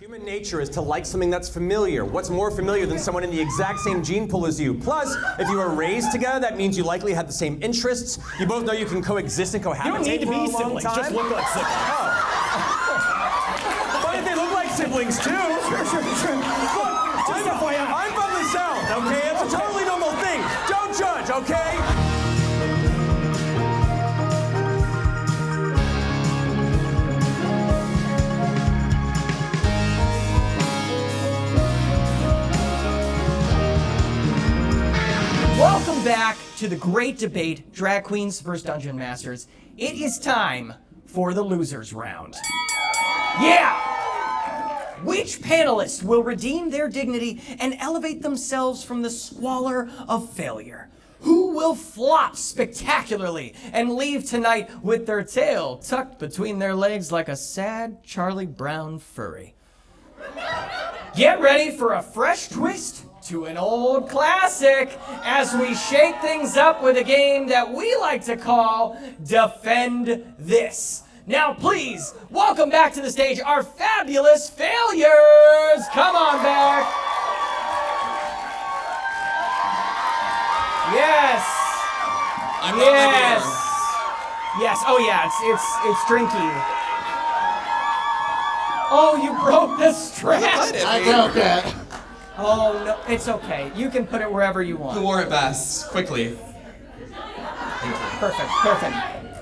Human nature is to like something that's familiar. What's more familiar than someone in the exact same gene pool as you? Plus, if you were raised together, that means you likely have the same interests. You both know you can coexist and cohabitate. You don't need to for be a long siblings, time. just look like siblings. Oh. But if they look like siblings too. Sure. Look, I'm from the South, okay? It's a totally normal thing. Don't judge, okay? Welcome back to the great debate, Drag Queens vs. Dungeon Masters. It is time for the losers round. Yeah! Which panelist will redeem their dignity and elevate themselves from the squalor of failure? Who will flop spectacularly and leave tonight with their tail tucked between their legs like a sad Charlie Brown furry? Get ready for a fresh twist to an old classic as we shake things up with a game that we like to call Defend This. Now please, welcome back to the stage our fabulous failures. Come on back. Yes. Yes. Oh yeah, it's drinky. Oh, you broke the strap. I broke it. Oh, no, it's okay. You can put it wherever you want. Who wore it best? Quickly.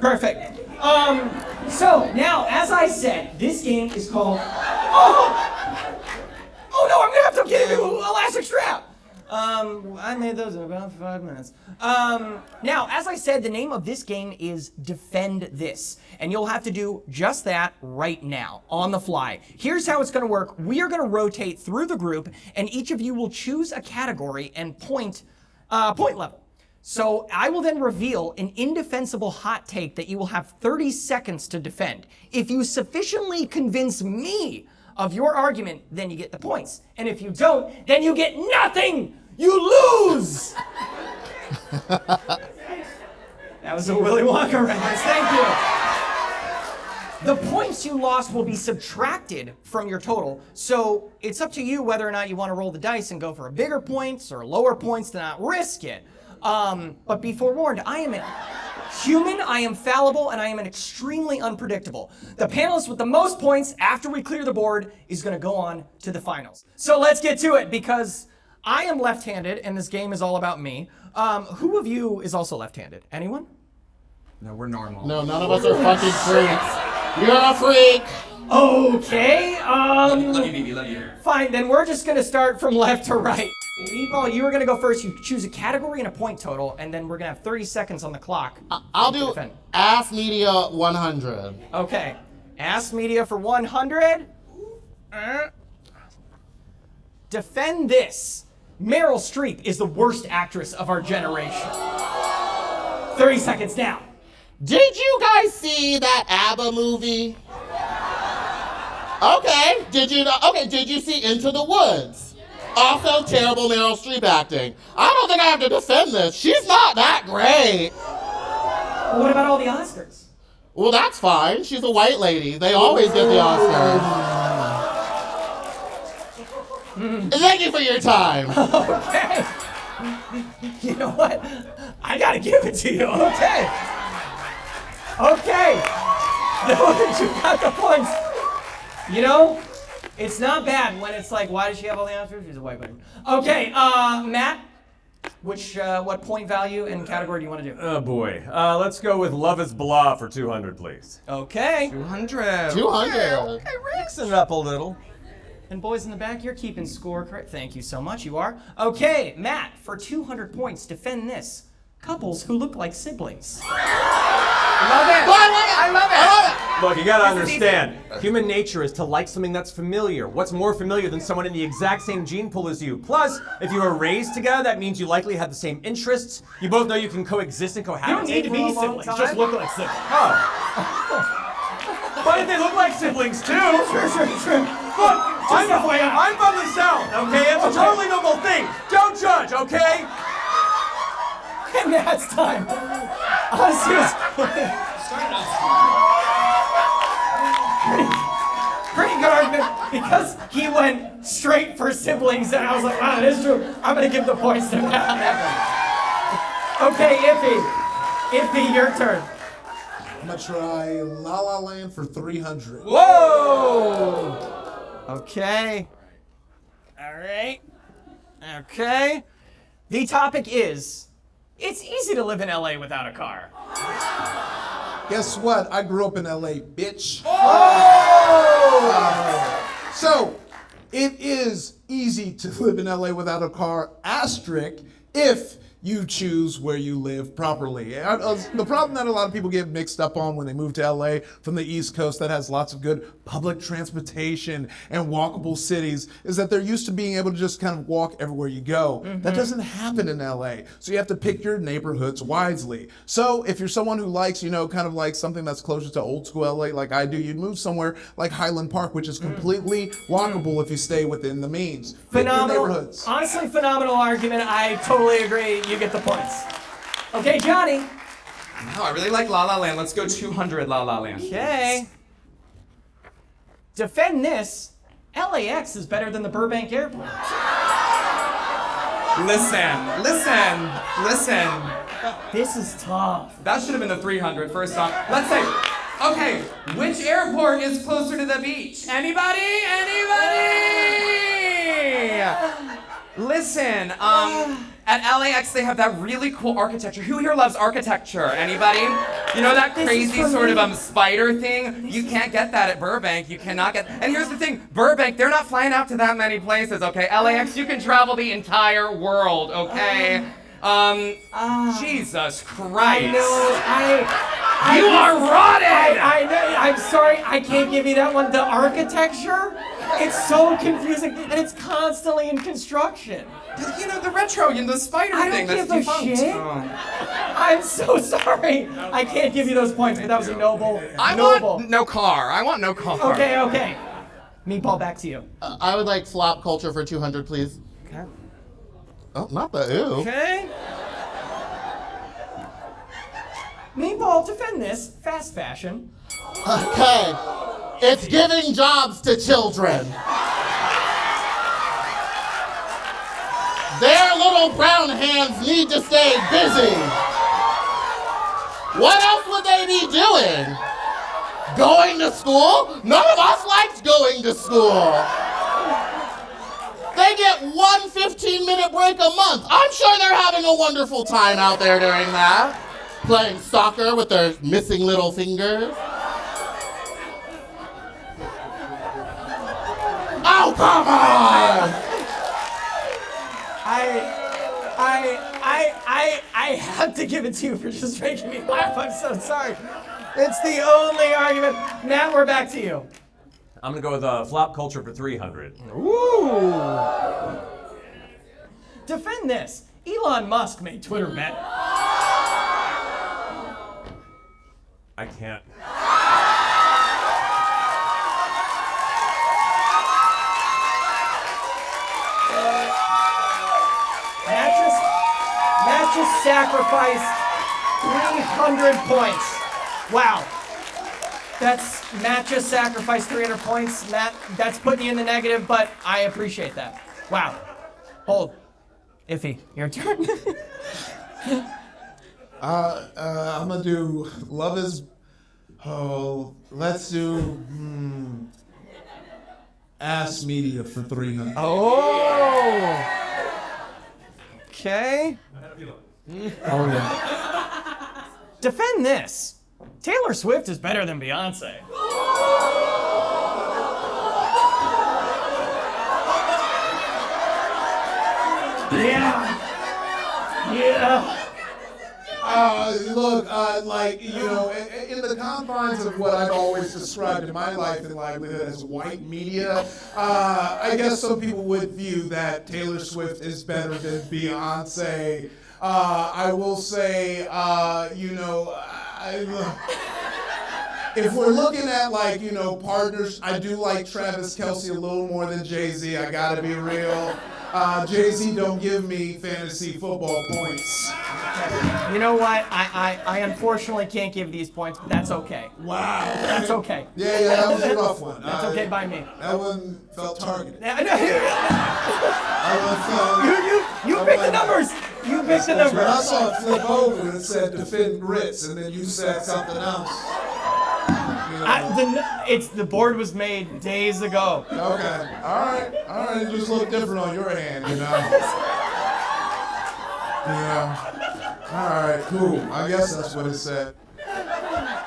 Perfect. So, now, as I said, this game is called... Oh no, I'm gonna have to get a new elastic strap! I made those in about 5 minutes. Now, as I said, the name of this game is Defend This. And you'll have to do just that right now, on the fly. Here's how it's gonna work. We are gonna rotate through the group, and each of you will choose a category and point level. So I will then reveal an indefensible hot take that you will have 30 seconds to defend. If you sufficiently convince me of your argument, then you get the points. And if you don't, then you get nothing! You lose! That was a Willy Wonka reference, thank you. The points you lost will be subtracted from your total, so it's up to you whether or not you want to roll the dice and go for bigger points or lower points to not risk it. But be forewarned, I am human, I am fallible, and I am extremely unpredictable. The panelist with the most points after we clear the board is going to go on to the finals. So let's get to it, because I am left-handed, and this game is all about me. Who of you is also left-handed? Anyone? No, we're normal. No, none of us are fucking freaks. You're a freak! Okay, Let me, baby, let you. Fine, then we're just gonna start from left to right. Meatball, you were gonna go first. You choose a category and a point total, and then we're gonna have 30 seconds on the clock. I'll do Ass Media 100. Okay, Ass Media for 100. Defend This. Meryl Streep is the worst actress of our generation. 30 seconds now. Did you guys see that ABBA movie? Okay, did you see Into the Woods? Also terrible Meryl Streep acting. I don't think I have to defend this. She's not that great. Well, what about all the Oscars? Well, that's fine. She's a white lady. They always get the Oscars. Thank you for your time. Okay. You know what? I gotta give it to you. Okay. Now that you got the points. You know, it's not bad when it's like, why does she have all the answers? She's a white woman. Okay, Matt, what point value and category do you want to do? Oh boy. Let's go with Love is Blah for 200, please. Okay. 200. 200. Okay, Mixing it up a little. And boys in the back, you're keeping score correct. Thank you so much, you are. Okay, Matt, for 200 points, defend this. Couples who look like siblings. I love it. Look, you gotta understand, human nature is to like something that's familiar. What's more familiar than someone in the exact same gene pool as you? Plus, if you were raised together, that means you likely have the same interests. You both know you can coexist and cohabitate. You don't need to for be a long siblings, time. just look like siblings. But if they look like siblings too. Sure. Look, I'm from the South, okay? It's a totally normal thing. Don't judge, okay? And that's time. Honestly, pretty good argument. because he went straight for siblings, and I was like, wow, that is true. I'm gonna give the points to Matt on that one. Okay, Ify, your turn. I'm gonna try La La Land for 300. Whoa! Okay. All right. Okay. The topic is, it's easy to live in LA without a car. Guess what? I grew up in LA, bitch. Oh! So, it is easy to live in LA without a car, asterisk, if you choose where you live properly. The problem that a lot of people get mixed up on when they move to LA from the East Coast that has lots of good public transportation and walkable cities is that they're used to being able to just kind of walk everywhere you go. That doesn't happen in LA. So you have to pick your neighborhoods wisely. So if you're someone who likes, kind of like something that's closer to old school LA like I do, you'd move somewhere like Highland Park, which is completely walkable if you stay within the means. Pick your Phenomenal. neighborhoods. Honestly, phenomenal argument. I totally agree. You get the points. Okay, Johnny. No, I really like La La Land. Let's go 200 La La Land. Okay. Defend this. LAX is better than the Burbank Airport. Listen. This is tough. That should have been the 300 first off. Let's say, okay, which airport is closer to the beach? Anybody? Listen, at LAX they have that really cool architecture. Who here loves architecture? Anybody? You know that crazy sort of spider thing? You can't get that at Burbank. You cannot get. And here's the thing, Burbank, they're not flying out to that many places, okay? LAX, you can travel the entire world, okay? Jesus Christ. You are rotted! I know, I'm sorry, I can't give you that one. The architecture, it's so confusing, and it's constantly in construction. You know, the retro, the spider I thing, don't that's give a defunct. shit. Oh. I'm so sorry. I can't give you those points, but that was a noble. I want no car. Okay. Meatball, back to you. I would like flop culture for 200, please. Okay. Oh, not the ew. Okay. Meatball, defend this. Fast fashion. Okay. It's giving jobs to children. Their little brown hands need to stay busy. What else would they be doing? Going to school? None of us liked going to school. They get one 15-minute break a month. I'm sure they're having a wonderful time out there during that. Playing soccer with their missing little fingers. Oh, come on! I have to give it to you for just making me laugh. I'm so sorry. It's the only argument. Matt, we're back to you. I'm gonna go with flop culture for 300. Ooh. Defend this. Elon Musk made Twitter better. I can't. Matt just sacrificed 300 points. Wow. Matt just sacrificed 300 points. Matt, that's putting you in the negative, but I appreciate that. Wow. Hold. Ify, your turn. I'm gonna do Love is. Oh, let's do Ass Media for 300. Oh. Okay. Oh yeah. Defend this. Taylor Swift is better than Beyonce. Yeah. Look, in the confines of what I've always described in my life and livelihood as white media, I guess some people would view that Taylor Swift is better than Beyonce. I will say, if we're looking at partners, I do like Travis Kelce a little more than Jay-Z. I gotta be real. Jay-Z, don't give me fantasy football points. You know what? I unfortunately can't give these points, but that's okay. Wow. That's okay. Yeah, that was a rough one. That's okay by me. That one felt targeted. I know. That one felt... You pick the numbers. You pick the numbers. When I saw it flip over, it said defend grits, and then you said something else. You know. The board was made days ago. Okay. All right. It just looked different on your hand, you know. Yeah. All right. Cool. I guess that's what it said.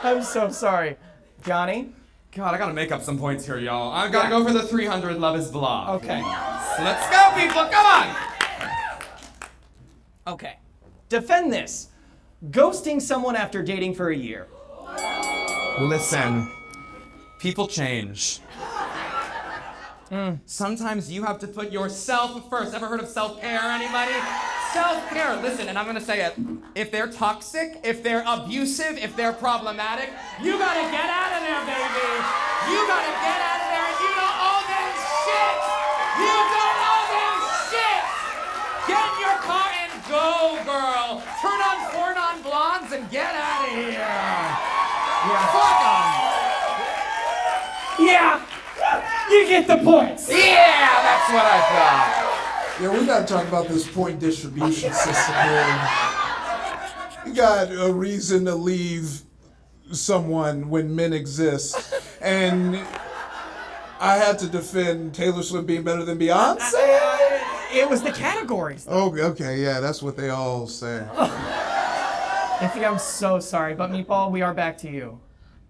I'm so sorry, Johnny. God, I gotta make up some points here, y'all. I gotta go for the 300 Love is Blah. Okay. So let's go, people. Come on. Okay. Defend this. Ghosting someone after dating for a year. Listen, people change. Sometimes you have to put yourself first. Ever heard of self-care, anybody? Self-care. Listen, and I'm gonna say it. If they're toxic, if they're abusive, if they're problematic, you gotta get out of there, baby. You gotta get out of there, and you don't owe them shit. You don't owe them shit. Get in your car and go, girl. Turn on Four Non-Blondes and get out of here. Yeah. Fuck 'em. Yeah. You get the points. Yeah, that's what I thought. Yeah, we gotta talk about this point distribution system here. You got a reason to leave someone when men exist, and I had to defend Taylor Swift being better than Beyonce. It was the categories. Oh, okay, yeah, that's what they all say. Ify, I'm so sorry, but Meatball, we are back to you.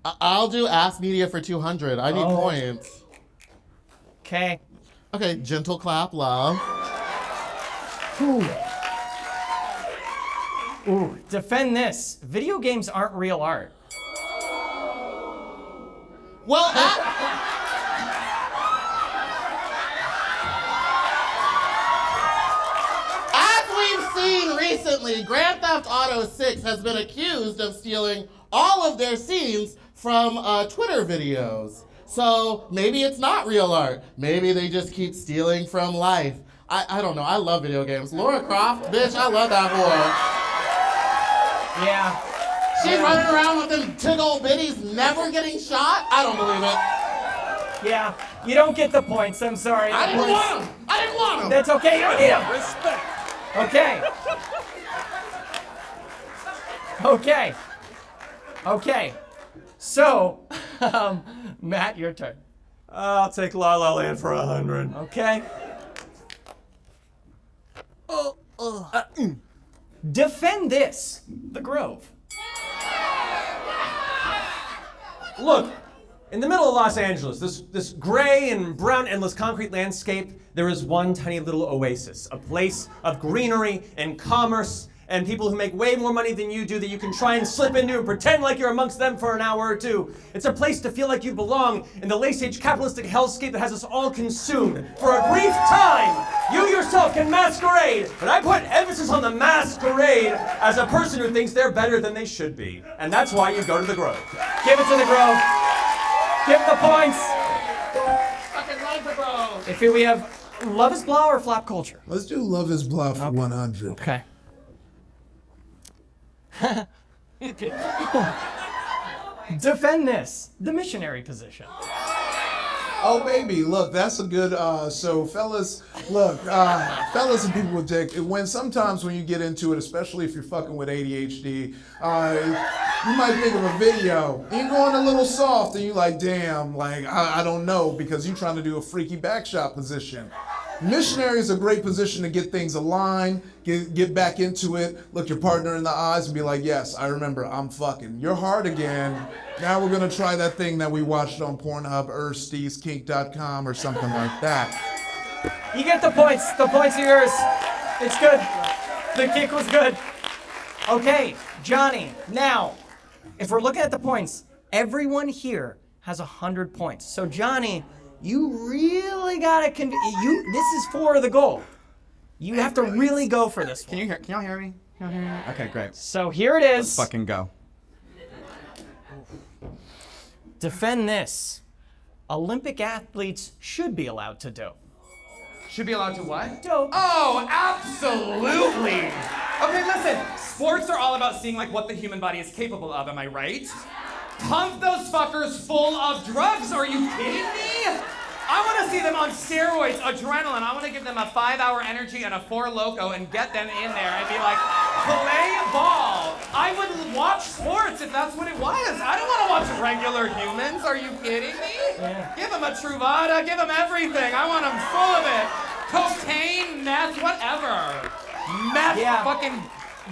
I'll do Ask Media for 200. I need points. Okay. Okay, gentle clap, love. Ooh, defend this. Video games aren't real art. Well, as we've seen recently, Grand Theft Auto 6 has been accused of stealing all of their scenes from Twitter videos. So maybe it's not real art. Maybe they just keep stealing from life. I don't know. I love video games. Laura Croft, bitch, I love that whore. Yeah. She's running around with them big old bitties, never getting shot. I don't believe it. Yeah. You don't get the points. I'm sorry. I didn't want them. I didn't want them. That's okay. You don't need them. Respect. Okay. Okay. So, Matt, your turn. I'll take La La Land for 100. Okay. Defend this. The Grove. Look, in the middle of Los Angeles, this gray and brown endless concrete landscape, there is one tiny little oasis, a place of greenery and commerce and people who make way more money than you do that you can try and slip into and pretend like you're amongst them for an hour or two. It's a place to feel like you belong in the late-stage capitalistic hellscape that has us all consumed. For a brief time, you yourself can masquerade, but I put emphasis on the masquerade as a person who thinks they're better than they should be. And that's why you go to the Grove. Give it to the Grove. Give the points. Fucking love the Grove. If we have Love is Blah or Flop Culture. Let's do Love is Blah for 100. Okay. Defend this. The missionary position. Oh, baby, look, that's a good, so fellas, look, fellas and people with dick, sometimes when you get into it, especially if you're fucking with ADHD, you might think of a video, and you're going a little soft, and you're like, damn, like, I don't know, because you're trying to do a freaky back shot position. Missionary is a great position to get things aligned, get back into it, look your partner in the eyes and be like, yes, I remember, I'm fucking. You're hard again. Now we're gonna try that thing that we watched on Pornhub, EarthSteezKink.com or something like that. You get the points. The points are yours. It's good. The kick was good. Okay, Johnny, now, if we're looking at the points, everyone here has 100 points. So Johnny, you really gotta this is for the goal. You have to really go for this one. Can y'all hear me? Okay, great. So here it is. Let's fucking go. Defend this. Olympic athletes should be allowed to dope. Should be allowed to what? Dope. Oh, absolutely. Okay, listen. Sports are all about seeing like what the human body is capable of, am I right? Pump those fuckers full of drugs, are you kidding me? I want to see them on steroids, adrenaline. I want to give them a 5-hour energy and a 4 loco and get them in there and be like, play ball. I would watch sports if that's what it was. I don't want to watch regular humans. Are you kidding me? Yeah. Give them a Truvada, give them everything. I want them full of it. Cocaine, meth, whatever. Meth, Yeah. fucking,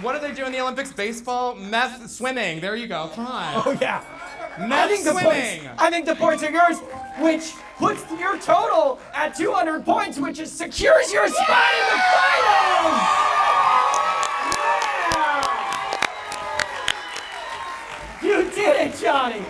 what do they do in the Olympics? Baseball? Meth, swimming. There you go, come on. Oh yeah. Meth swimming. I think the points are yours, which puts your total at 200 points, which is secures your spot in the finals. Yeah! You did it, Johnny.